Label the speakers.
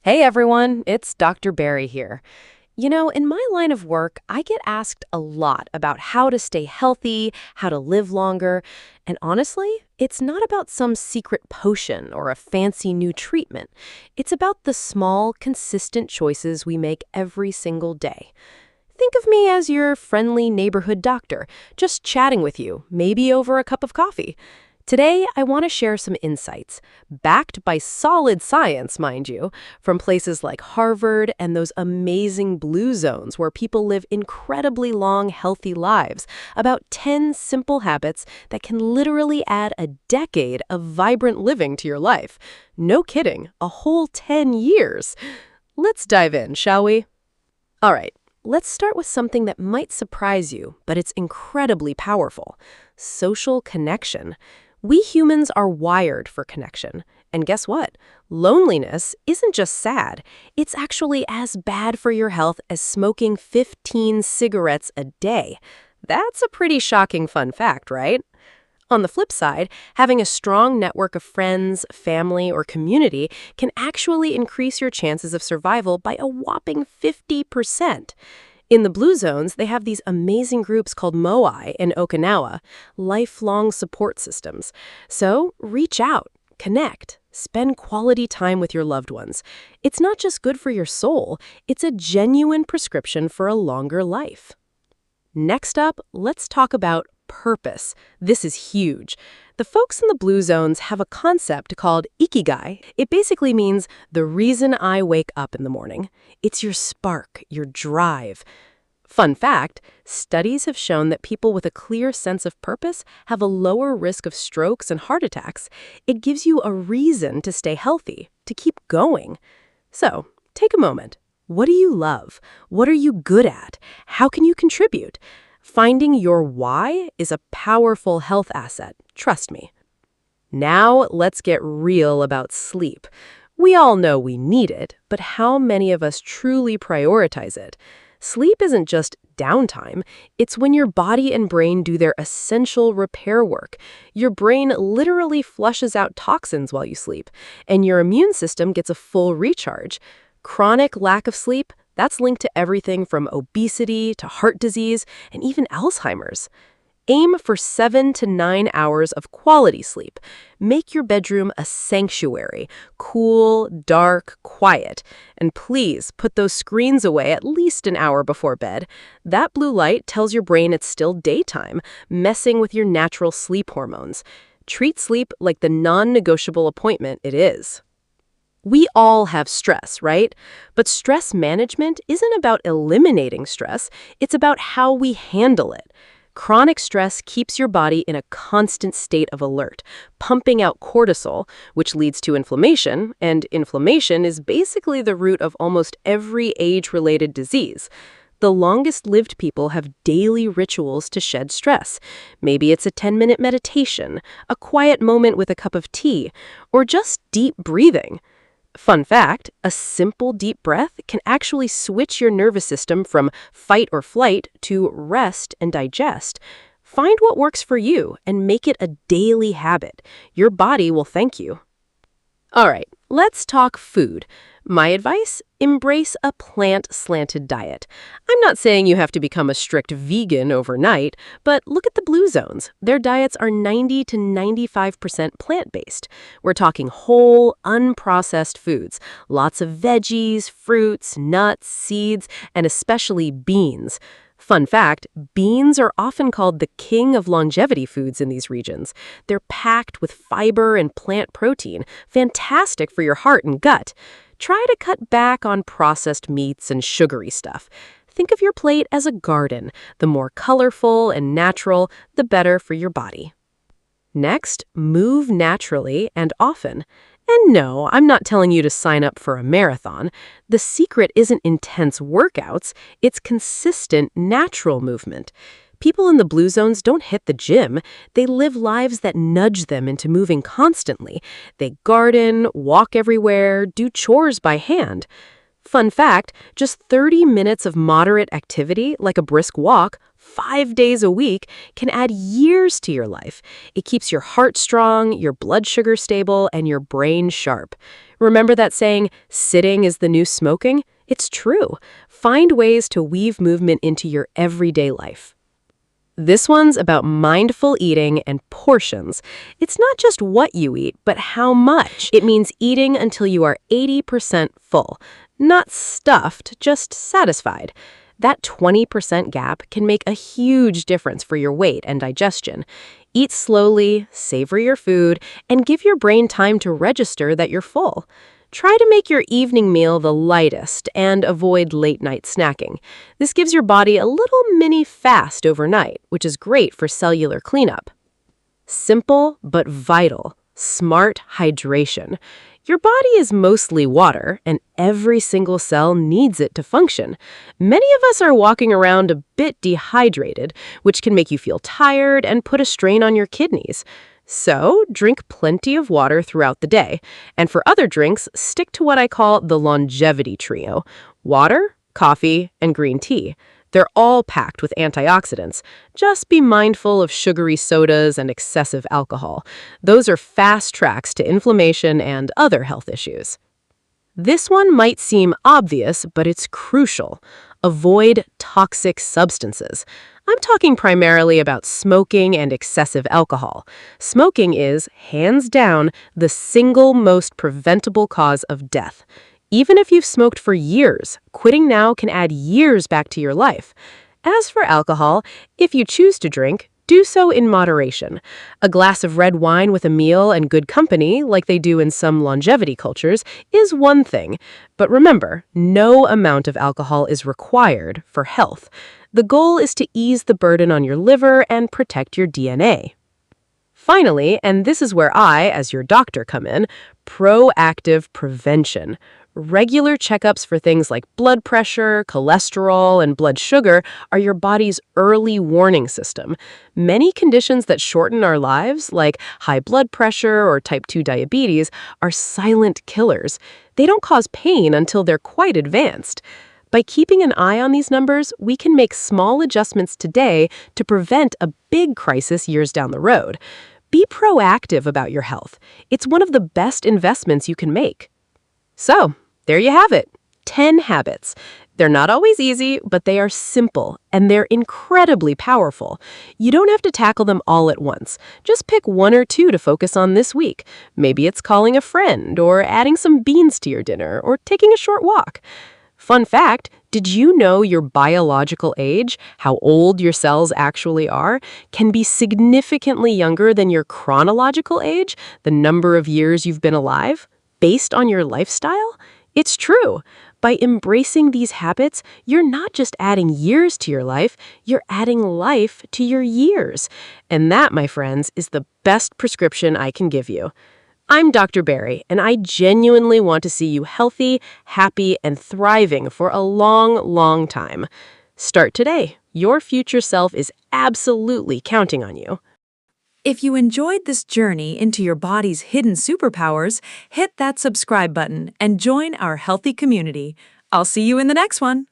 Speaker 1: Hey everyone, it's Dr. Barry here. In my line of work, I get asked a lot about how to stay healthy, how to live longer, and honestly, it's not about some secret potion or a fancy new treatment. It's about the small, consistent choices we make every single day. Think of me as your friendly neighborhood doctor, just chatting with you, maybe over a cup of coffee. Today, I want to share some insights, backed by solid science, mind you, from places like Harvard and those amazing blue zones where people live incredibly long, healthy lives, about 10 simple habits that can literally add a decade of vibrant living to your life. No kidding, a whole 10 years. Let's dive in, shall we? All right. Let's start with something that might surprise you, but it's incredibly powerful. Social connection. We humans are wired for connection. And guess what? Loneliness isn't just sad. It's actually as bad for your health as smoking 15 cigarettes a day. That's a pretty shocking fun fact, right? On the flip side, having a strong network of friends, family, or community can actually increase your chances of survival by a whopping 50%. In the blue zones, they have these amazing groups called Moai in Okinawa, lifelong support systems. So reach out, connect, spend quality time with your loved ones. It's not just good for your soul, it's a genuine prescription for a longer life. Next up, let's talk about purpose. This is huge. The folks in the blue zones have a concept called Ikigai. It basically means the reason I wake up in the morning. It's your spark, your drive. Fun fact, studies have shown that people with a clear sense of purpose have a lower risk of strokes and heart attacks. It gives you a reason to stay healthy, to keep going. So, take a moment. What do you love? What are you good at? How can you contribute? Finding your why is a powerful health asset, trust me. Now, let's get real about sleep. We all know we need it, but how many of us truly prioritize it? Sleep isn't just downtime. It's when your body and brain do their essential repair work. Your brain literally flushes out toxins while you sleep, and your immune system gets a full recharge. Chronic lack of sleep, that's linked to everything from obesity to heart disease and even Alzheimer's. Aim for 7 to 9 hours of quality sleep. Make your bedroom a sanctuary, cool, dark, quiet. And please put those screens away at least an hour before bed. That blue light tells your brain it's still daytime, messing with your natural sleep hormones. Treat sleep like the non-negotiable appointment it is. We all have stress, right? But stress management isn't about eliminating stress, it's about how we handle it. Chronic stress keeps your body in a constant state of alert, pumping out cortisol, which leads to inflammation, and inflammation is basically the root of almost every age-related disease. The longest-lived people have daily rituals to shed stress. Maybe it's a 10-minute meditation, a quiet moment with a cup of tea, or just deep breathing. Fun fact, a simple deep breath can actually switch your nervous system from fight or flight to rest and digest. Find what works for you and make it a daily habit. Your body will thank you. All right, let's talk food. My advice? Embrace a plant-slanted diet. I'm not saying you have to become a strict vegan overnight, but look at the blue zones. Their diets are 90 to 95% plant-based. We're talking whole, unprocessed foods. Lots of veggies, fruits, nuts, seeds, and especially beans. Fun fact, beans are often called the king of longevity foods in these regions. They're packed with fiber and plant protein, fantastic for your heart and gut. Try to cut back on processed meats and sugary stuff. Think of your plate as a garden. The more colorful and natural, the better for your body. Next, move naturally and often. And no, I'm not telling you to sign up for a marathon. The secret isn't intense workouts, it's consistent, natural movement. People in the blue zones don't hit the gym. They live lives that nudge them into moving constantly. They garden, walk everywhere, do chores by hand. Fun fact, just 30 minutes of moderate activity, like a brisk walk, 5 days a week can add years to your life. It keeps your heart strong, your blood sugar stable, and your brain sharp. Remember that saying, sitting is the new smoking? It's true. Find ways to weave movement into your everyday life. This one's about mindful eating and portions. It's not just what you eat, but how much. It means eating until you are 80% full. Not stuffed, just satisfied. That 20% gap can make a huge difference for your weight and digestion. Eat slowly, savor your food, and give your brain time to register that you're full. Try to make your evening meal the lightest and avoid late-night snacking. This gives your body a little mini fast overnight, which is great for cellular cleanup. Simple but vital. Smart hydration. Your body is mostly water, and every single cell needs it to function. Many of us are walking around a bit dehydrated, which can make you feel tired and put a strain on your kidneys. So, drink plenty of water throughout the day. And for other drinks, stick to what I call the longevity trio: water, coffee, and green tea. They're all packed with antioxidants. Just be mindful of sugary sodas and excessive alcohol. Those are fast tracks to inflammation and other health issues. This one might seem obvious, but it's crucial. Avoid toxic substances. I'm talking primarily about smoking and excessive alcohol. Smoking is, hands down, the single most preventable cause of death. Even if you've smoked for years, quitting now can add years back to your life. As for alcohol, if you choose to drink, do so in moderation. A glass of red wine with a meal and good company, like they do in some longevity cultures, is one thing. But remember, no amount of alcohol is required for health. The goal is to ease the burden on your liver and protect your DNA. Finally, and this is where I, as your doctor, come in, proactive prevention. Regular checkups for things like blood pressure, cholesterol, and blood sugar are your body's early warning system. Many conditions that shorten our lives, like high blood pressure or type 2 diabetes, are silent killers. They don't cause pain until they're quite advanced. By keeping an eye on these numbers, we can make small adjustments today to prevent a big crisis years down the road. Be proactive about your health. It's one of the best investments you can make. So, there you have it. 10 habits. They're not always easy, but they are simple, and they're incredibly powerful. You don't have to tackle them all at once. Just pick one or two to focus on this week. Maybe it's calling a friend, or adding some beans to your dinner, or taking a short walk. Fun fact, did you know your biological age, how old your cells actually are, can be significantly younger than your chronological age, the number of years you've been alive, based on your lifestyle? It's true. By embracing these habits, you're not just adding years to your life, you're adding life to your years. And that, my friends, is the best prescription I can give you. I'm Dr. Barry, and I genuinely want to see you healthy, happy, and thriving for a long, long time. Start today. Your future self is absolutely counting on you.
Speaker 2: If you enjoyed this journey into your body's hidden superpowers, hit that subscribe button and join our healthy community. I'll see you in the next one.